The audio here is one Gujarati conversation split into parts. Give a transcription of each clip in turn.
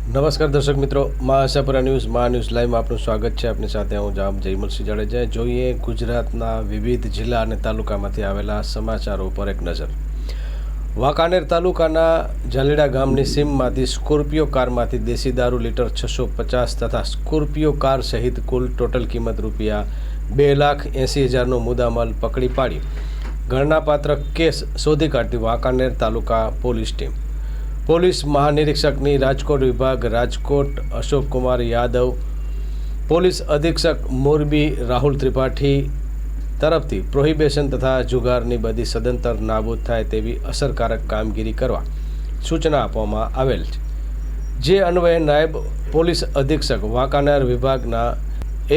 નમસ્કાર દર્શક મિત્રો, મા આશાપુરા ન્યૂઝ લાઈવમાં આપનું સ્વાગત છે। આપની સાથે હું જામ જયમલસિંહ જાડેજા। જોઈએ ગુજરાતના વિવિધ જિલ્લા અને તાલુકામાંથી આવેલા સમાચારો પર એક નજર। વાંકાનેર તાલુકાના ઝાલેડા ગામની સીમમાંથી સ્કોર્પિયો કારમાંથી દેશી દારૂ લીટર 650 તથા સ્કોર્પિયો કાર સહિત કુલ ટોટલ કિંમત ₹2,80,000નો મુદ્દામાલ પકડી પાડી ગણનાપાત્ર કેસ શોધી કાઢતી વાંકાનેર તાલુકા પોલીસ ટીમ। પોલીસ મહાનિરીક્ષકની રાજકોટ વિભાગ રાજકોટ અશોક કુમાર યાદવ, પોલીસ અધિક્ષક મોરબી રાહુલ ત્રિપાઠી તરફથી પ્રોહિબિશન તથા જુગારની બધી સદંતર નાબૂદ થાય તેવી અસરકારક કામગીરી કરવા સૂચના આપવામાં આવેલ છે। જે અન્વયે નાયબ પોલીસ અધિક્ષક વાંકાનેર વિભાગના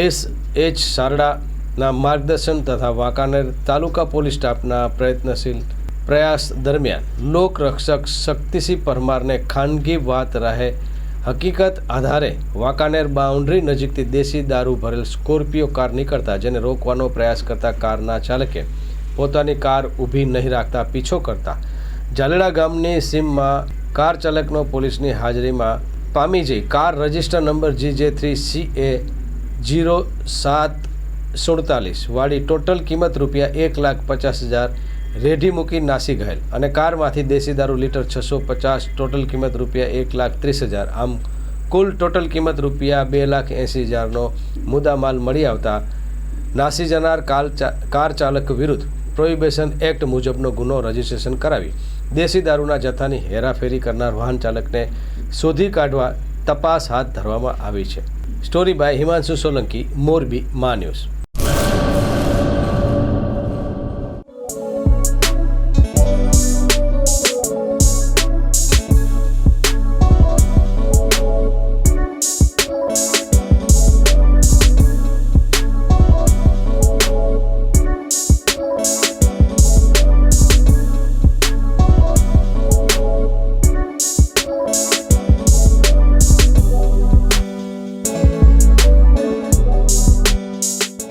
S.H. સારડાના માર્ગદર્શન તથા વાંકાનેર તાલુકા પોલીસ સ્ટાફના પ્રયત્નશીલ પ્રયાસ દરમિયાન લોકરક્ષક શક્તિસિંહ પરમારને ખાનગી વાત રહે હકીકત આધારે વાંકાનેર બાઉન્ડ્રી નજીકથી દેશી દારૂ ભરેલ સ્કોર્પિયો કાર નીકળતા જેને રોકવાનો પ્રયાસ કરતા કારના ચાલકે પોતાની કાર ઊભી નહીં રાખતા પીછો કરતા ઝાલેડા ગામની સીમમાં કાર ચાલકનો પોલીસની હાજરીમાં પામી જઈ કાર રજિસ્ટર નંબર GJ3CA 0747 વાળી ટોટલ કિંમત ₹1,50,000 રેઢી મૂકી નાસી ગયેલ અને કારમાંથી દેશી દારૂ લીટર 650 ટોટલ કિંમત ₹1,30,000 આમ કુલ ટોટલ કિંમત ₹2,80,000નો મુદ્દામાલ મળી આવતા નાસી જનાર કાર ચાલક વિરુદ્ધ પ્રોહિબિશન એક્ટ મુજબનો ગુનો રજીસ્ટ્રેશન કરાવી દેશી દારૂના જથ્થાની હેરાફેરી કરનાર વાહન ચાલકને શોધી કાઢવા તપાસ હાથ ધરવામાં આવી છે। સ્ટોરી બાય હિમાંશુ સોલંકી, મોરબી, મા ન્યૂઝ।